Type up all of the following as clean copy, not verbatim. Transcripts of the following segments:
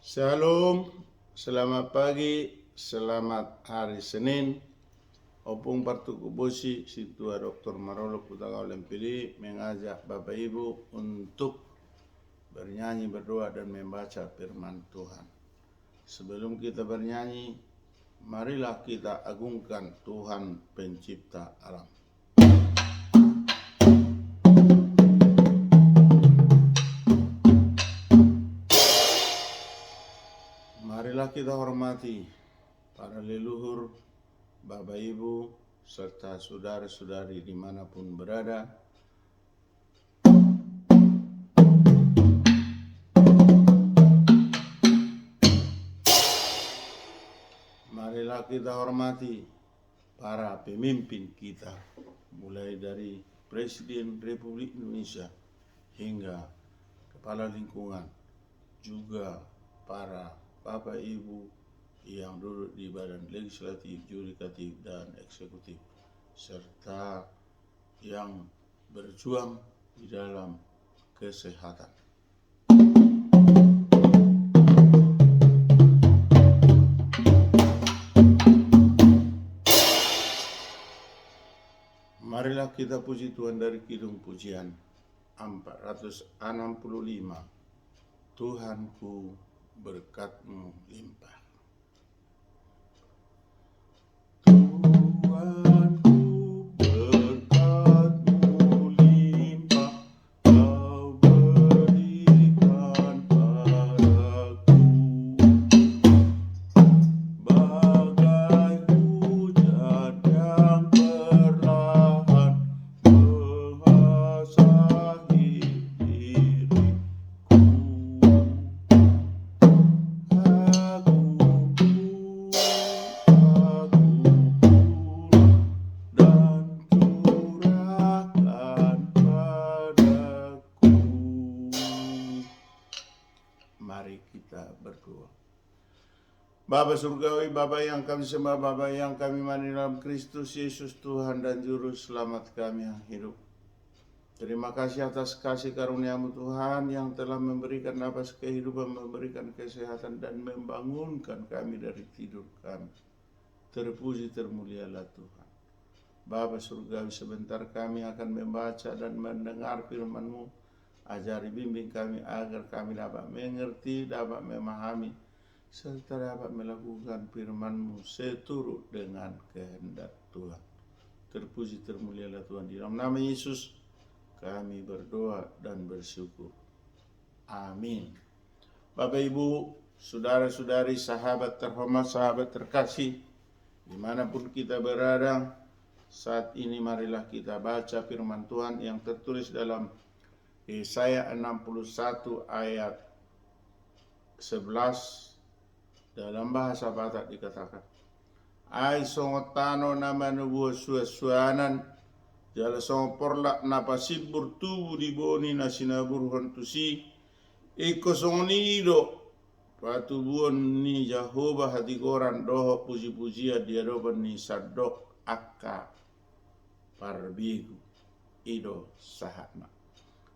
Shalom, selamat pagi, selamat hari Senin. Opung partuku bosi situa Dr. Marolo Kutaka Olempili mengajak Bapak Ibu untuk bernyanyi, berdoa dan membaca firman Tuhan. Sebelum kita bernyanyi, marilah kita agungkan Tuhan pencipta alam. Marilah kita hormati para leluhur, Bapak Ibu, serta saudara-saudari dimanapun berada. Marilah kita hormati para pemimpin kita, mulai dari Presiden Republik Indonesia hingga Kepala Lingkungan, juga para Bapak Ibu yang duduk di badan legislatif, yudikatif, dan eksekutif, serta yang berjuang di dalam kesehatan. Marilah kita puji Tuhan dari Kidung Pujian 465. Tuhanku berkat-Mu limpah. Tuhanku berkat-Mu limpah, Kau berikan padaku bagai hujan yang perlahan membasahi diriku. Mari kita berdoa. Bapa surgawi, Bapa yang kami sembah, Bapa yang kami mani dalam Kristus Yesus Tuhan dan Juru Selamat kami yang hidup. Terima kasih atas kasih karunia-Mu Tuhan yang telah memberikan nafas kehidupan, memberikan kesehatan dan membangunkan kami dari tidur kami. Terpuji termulialah Tuhan. Bapa surgawi, sebentar kami akan membaca dan mendengar firman-Mu. Ajari bimbing kami agar kami dapat mengerti, dapat memahami, serta dapat melakukan firman-Mu seturut dengan kehendak Tuhan. Terpuji termulialah Tuhan. Di dalam nama Yesus kami berdoa dan bersyukur. Amin. Bapak Ibu, saudara-saudari, sahabat terhormat, sahabat terkasih, dimanapun kita berada, saat ini marilah kita baca firman Tuhan yang tertulis dalam Yesaya 61 ayat 11. Dalam bahasa Batak dikatakan, ai songotano nama nubuh suasuanan jala songo porlak napa sibur tubu di boni nasinabur hontusi iko songonido patubuon ni Jehovah hati koran doho puji-pujian dia doban ni sadok akka parbigu ido sahatna.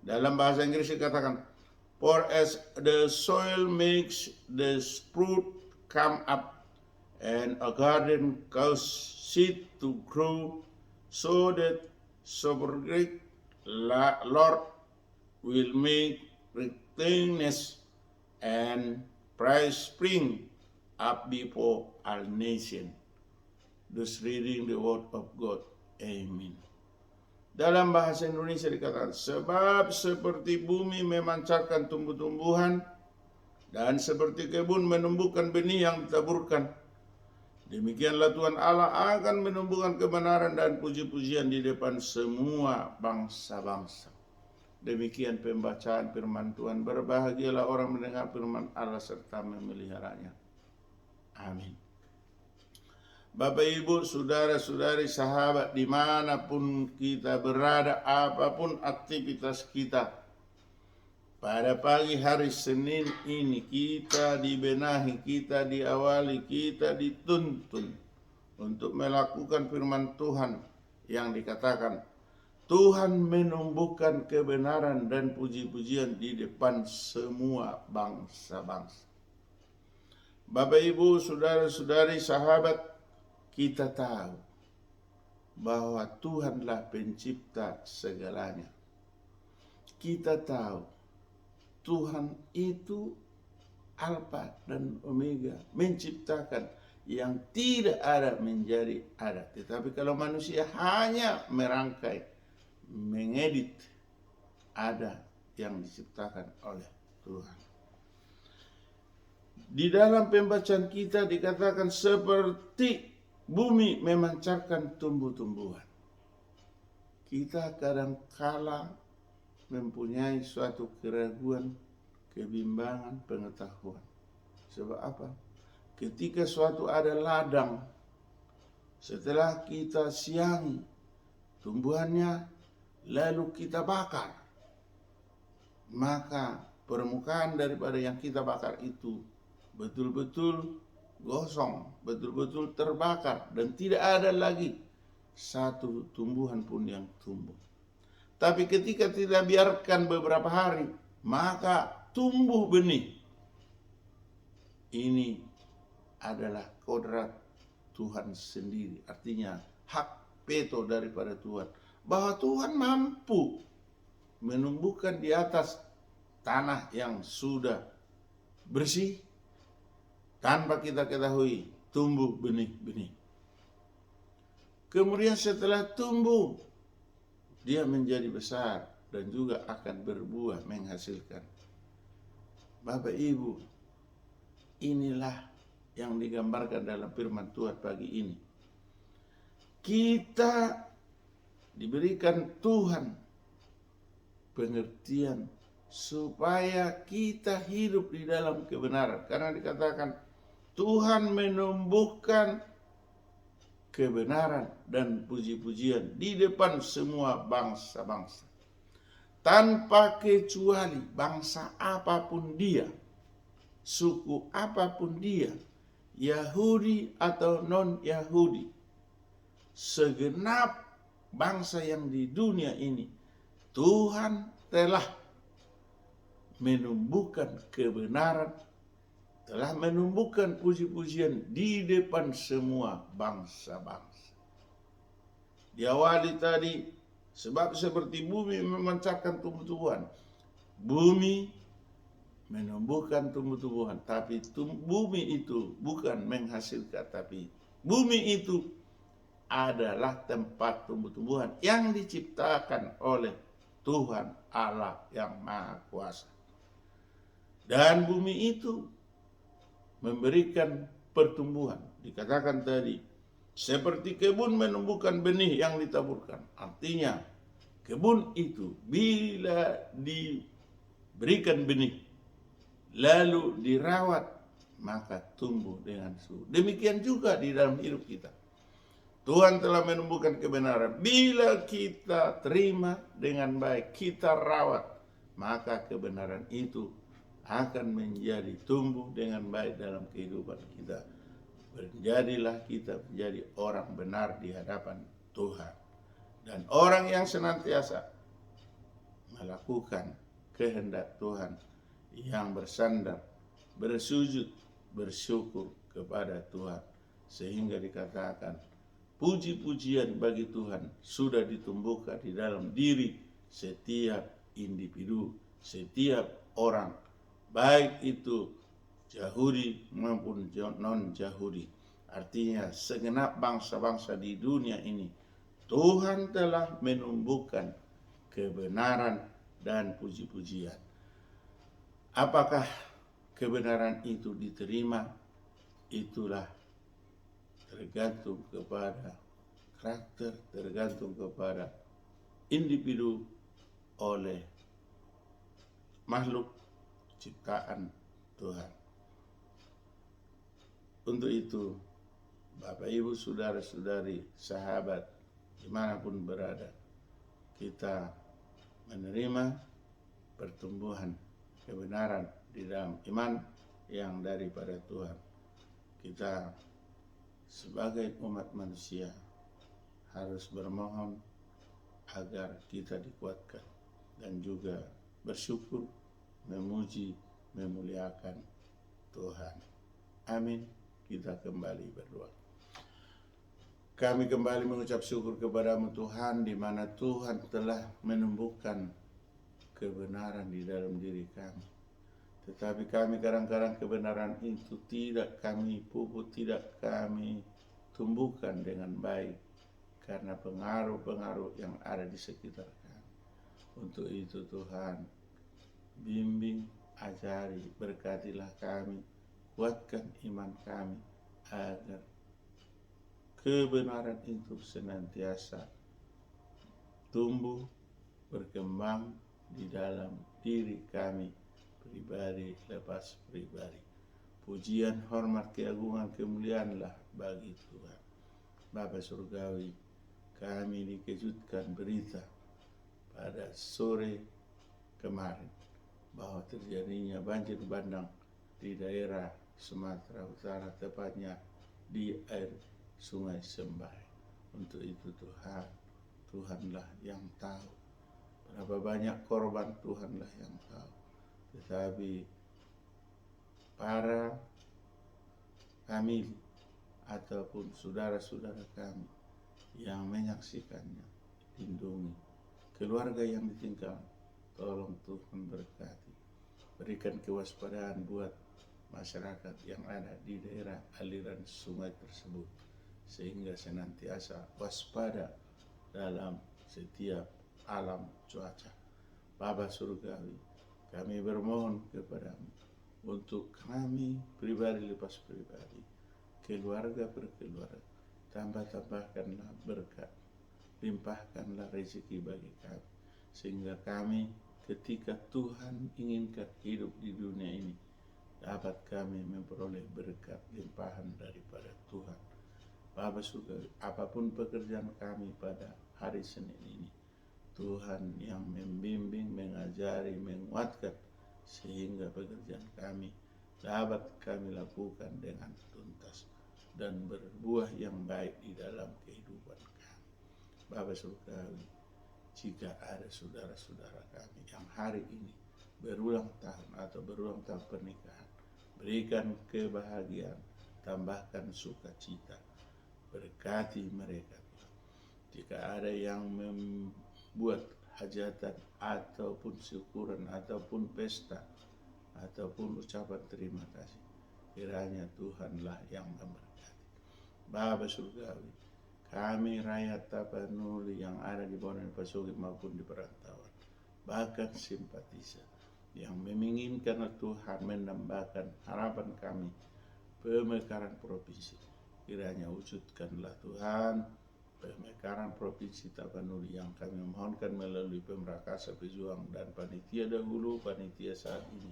Dalam bahasa Inggris dikatakan, for as the soil makes the fruit come up and a garden causes seed to grow, so that sovereign Lord will make greatness and praise spring up before all nations. Thus reading the word of God. Amen. Dalam bahasa Indonesia dikatakan, sebab seperti bumi memancarkan tumbuh-tumbuhan dan seperti kebun menumbuhkan benih yang ditaburkan, demikianlah Tuhan Allah akan menumbuhkan kebenaran dan puji-pujian di depan semua bangsa-bangsa. Demikian pembacaan firman Tuhan. Berbahagialah orang mendengar firman Allah serta memeliharanya. Amin. Bapak Ibu, saudara-saudari, sahabat dimanapun kita berada, apapun aktivitas kita, pada pagi hari Senin ini kita dibenahi, kita diawali, kita dituntun untuk melakukan firman Tuhan yang dikatakan, Tuhan menumbuhkan kebenaran dan puji-pujian di depan semua bangsa-bangsa. Bapak Ibu, saudara-saudari, sahabat, kita tahu bahwa Tuhanlah pencipta segalanya. Kita tahu Tuhan itu Alfa dan Omega, menciptakan yang tidak ada menjadi ada. Tetapi kalau manusia hanya merangkai, mengedit, ada yang diciptakan oleh Tuhan. Di dalam pembacaan kita dikatakan seperti bumi memancarkan tumbuh-tumbuhan. Kita kadang-kala mempunyai suatu keraguan, kebimbangan, pengetahuan. Sebab apa? Ketika suatu ada ladang, setelah kita siangi tumbuhannya, lalu kita bakar, maka permukaan daripada yang kita bakar itu betul-betul gosong, betul-betul terbakar, dan tidak ada lagi satu tumbuhan pun yang tumbuh. Tapi ketika tidak biarkan beberapa hari, maka tumbuh benih. Ini adalah kodrat Tuhan sendiri. Artinya hak veto daripada Tuhan, bahwa Tuhan mampu menumbuhkan di atas tanah yang sudah bersih tanpa kita ketahui tumbuh benih-benih. Kemudian setelah tumbuh, dia menjadi besar dan juga akan berbuah, menghasilkan. Bapak Ibu, inilah yang digambarkan dalam firman Tuhan pagi ini. Kita diberikan Tuhan pengertian supaya kita hidup di dalam kebenaran. Karena dikatakan Tuhan menumbuhkan kebenaran dan puji-pujian di depan semua bangsa-bangsa. Tanpa kecuali bangsa apapun dia, suku apapun dia, Yahudi atau non-Yahudi, segenap bangsa yang di dunia ini, Tuhan telah menumbuhkan kebenaran, telah menumbuhkan puji-pujian di depan semua bangsa-bangsa. Diawali tadi, sebab seperti bumi memancarkan tumbuh-tumbuhan, bumi menumbuhkan tumbuh-tumbuhan, tapi bumi itu bukan menghasilkan, tapi bumi itu adalah tempat tumbuh-tumbuhan yang diciptakan oleh Tuhan Allah yang Maha Kuasa. Dan bumi itu memberikan pertumbuhan. Dikatakan tadi, seperti kebun menumbuhkan benih yang ditaburkan. Artinya, kebun itu bila diberikan benih, lalu dirawat, maka tumbuh dengan subur. Demikian juga di dalam hidup kita. Tuhan telah menumbuhkan kebenaran. Bila kita terima dengan baik, kita rawat, maka kebenaran itu akan menjadi tumbuh dengan baik dalam kehidupan kita. Menjadilah kita menjadi orang benar di hadapan Tuhan. Dan orang yang senantiasa melakukan kehendak Tuhan, yang bersandar, bersujud, bersyukur kepada Tuhan. Sehingga dikatakan, puji-pujian bagi Tuhan sudah ditumbuhkan di dalam diri setiap individu, setiap orang, baik itu Yahudi maupun non-Yahudi. Artinya segenap bangsa-bangsa di dunia ini, Tuhan telah menumbuhkan kebenaran dan puji-pujian. Apakah kebenaran itu diterima? Itulah tergantung kepada karakter, tergantung kepada individu oleh makhluk ciptaan Tuhan. Untuk itu, Bapak Ibu, saudara-saudari, sahabat, dimanapun berada, kita menerima pertumbuhan kebenaran di dalam iman yang daripada Tuhan. Kita sebagai umat manusia harus bermohon agar kita dikuatkan dan juga bersyukur, memuji, memuliakan Tuhan. Amin. Kita kembali berdoa. Kami kembali mengucap syukur kepadamu Tuhan, di mana Tuhan telah menumbuhkan kebenaran di dalam diri kami. Tetapi kami kadang-kadang kebenaran itu tidak kami pupuk, tidak kami tumbuhkan dengan baik karena pengaruh-pengaruh yang ada di sekitar kami. Untuk itu Tuhan, bimbing, ajari, berkatilah kami, kuatkan iman kami agar kebenaran itu senantiasa tumbuh, berkembang di dalam diri kami, pribadi lepas pribadi. Pujian, hormat, keagungan, kemuliaanlah bagi Tuhan. Bapa Surgawi, kami dikejutkan berita pada sore kemarin bahwa terjadinya banjir bandang di daerah Sumatera Utara, tepatnya di air Sungai Sembai. Untuk itu Tuhan, Tuhanlah yang tahu berapa banyak korban, Tuhanlah yang tahu. Tetapi para kami ataupun saudara-saudara kami yang menyaksikannya, lindungi. Keluarga yang ditinggal, tolong Tuhan berkati. Berikan kewaspadaan buat masyarakat yang ada di daerah aliran sungai tersebut, sehingga senantiasa waspada dalam setiap alam cuaca. Bapa Surgawi, kami bermohon kepadamu untuk kami pribadi lepas pribadi, keluarga per keluarga, tambahkanlah berkat, limpahkanlah rezeki bagi kami, sehingga kami ketika Tuhan inginkan hidup di dunia ini, dapat kami memperoleh berkat limpahan daripada Tuhan. Bapa Surgawi, apapun pekerjaan kami pada hari Senin ini, Tuhan yang membimbing, mengajari, menguatkan, sehingga pekerjaan kami dapat kami lakukan dengan tuntas dan berbuah yang baik di dalam kehidupan kami. Bapa Surgawi, jika ada saudara-saudara kami yang hari ini berulang tahun atau berulang tahun pernikahan, berikan kebahagiaan, tambahkan sukacita, berkati mereka. Jika ada yang membuat hajatan ataupun syukuran ataupun pesta ataupun ucapan terima kasih, kiranya Tuhanlah yang memberkati. Bapa Surgawi, kami rakyat Tapanuli yang ada di Bonen Pasogi maupun di perantauan, bahkan simpatisan yang menginginkan Tuhan menambahkan harapan kami pemekaran provinsi, kiranya wujudkanlah Tuhan pemekaran provinsi Tapanuli yang kami mohonkan melalui Pemrakasa Pejuang dan panitia dahulu, panitia saat ini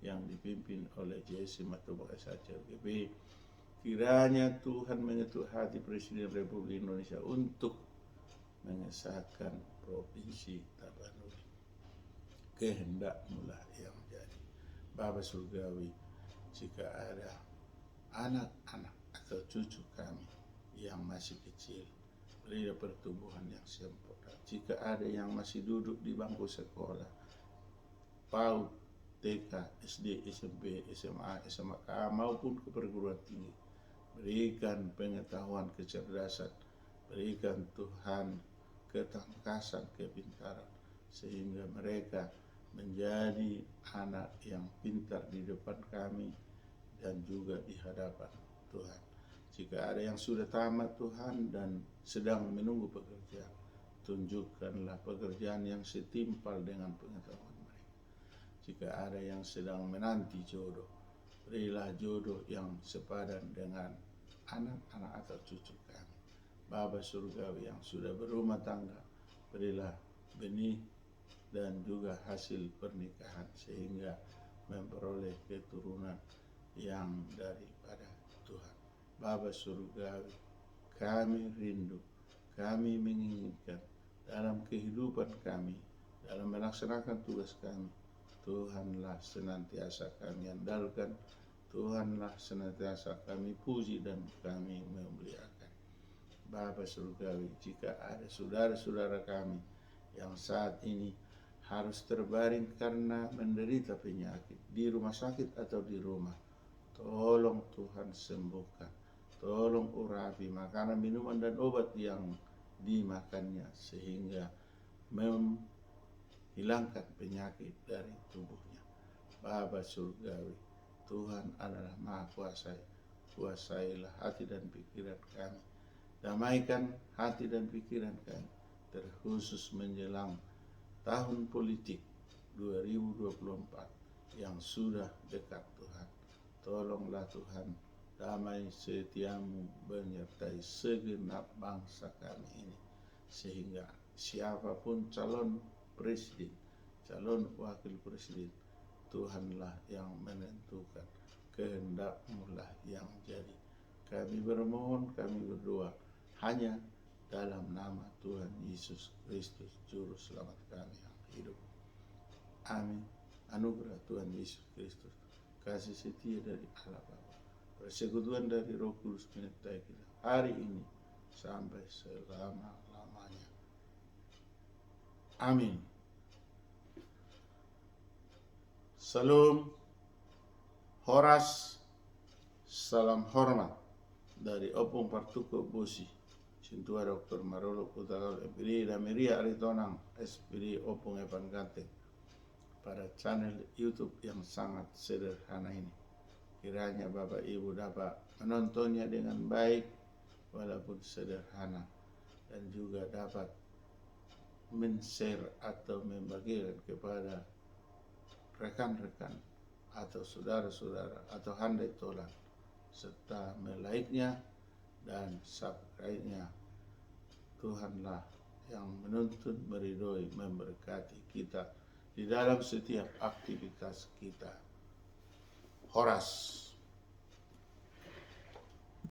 yang dipimpin oleh JSC Matubang SHCLGB. Kiranya Tuhan mengetuk hati Presiden Republik Indonesia untuk mengesahkan provinsi Tapanuli. Kehendakmu lah yang jadi. Bapa Surgawi, jika ada anak-anak atau cucu kami yang masih kecil, berilah pertumbuhan yang sempurna. Jika ada yang masih duduk di bangku sekolah, PAUD, TK, SD, SMP, SMA, SMK maupun ke perguruan tinggi, berikan pengetahuan, kecerdasan, berikan Tuhan ketangkasan, kepintaran, sehingga mereka menjadi anak yang pintar di depan kami dan juga di hadapan Tuhan. Jika ada yang sudah tamat Tuhan dan sedang menunggu pekerjaan, tunjukkanlah pekerjaan yang setimpal dengan pengetahuan mereka. Jika ada yang sedang menanti jodoh, berilah jodoh yang sepadan dengan anak-anak atau cucu kami. Bapa Surgawi yang sudah berumah tangga, berilah benih dan juga hasil pernikahan, sehingga memperoleh keturunan yang daripada Tuhan. Bapa Surgawi, kami rindu, kami menginginkan dalam kehidupan kami, dalam melaksanakan tugas kami, Tuhanlah senantiasa kami andalkan, Tuhanlah senantiasa kami puji dan kami memuliakan. Bapa Surgawi, jika ada saudara-saudara kami yang saat ini harus terbaring karena menderita penyakit di rumah sakit atau di rumah, Tolong Tuhan sembuhkan. Tolong urapi makanan, minuman, dan obat yang dimakannya sehingga menghilangkan penyakit dari tubuhnya. Bapa Surgawi, Tuhan adalah Maha Kuasa. Kuasailah hati dan pikiran kami. Damaikan hati dan pikiran kami, terkhusus menjelang tahun politik 2024 yang sudah dekat Tuhan. Tolonglah Tuhan, damai setiamu menyertai segenap bangsa kami ini, sehingga siapapun calon presiden, calon wakil presiden, Tuhanlah yang menentukan, kehendak-Mu lah yang jadi. Kami bermohon, kami berdoa hanya dalam nama Tuhan Yesus Kristus, Juru Selamat kami yang hidup. Amin. Anugerah Tuhan Yesus Kristus, kasih setia dari Allah Bapa, persekutuan dari Roh Kudus menyertai kita hari ini sampai selama-lamanya. Amin. Salam Horas, salam hormat dari Opung Partuko Bosi, Sintua Dr. Marolo Utagol SPD Dameria Aritonang SPD Opung Evan Ganteng, pada channel YouTube yang sangat sederhana ini. Kiranya Bapak Ibu dapat menontonnya dengan baik walaupun sederhana, dan juga dapat men-share atau membagikan kepada rekan-rekan atau saudara-saudara atau handai tolan, serta like-nya dan subscribe-nya. Tuhanlah yang menuntun, meridhoi, memberkati kita di dalam setiap aktivitas kita. Horas.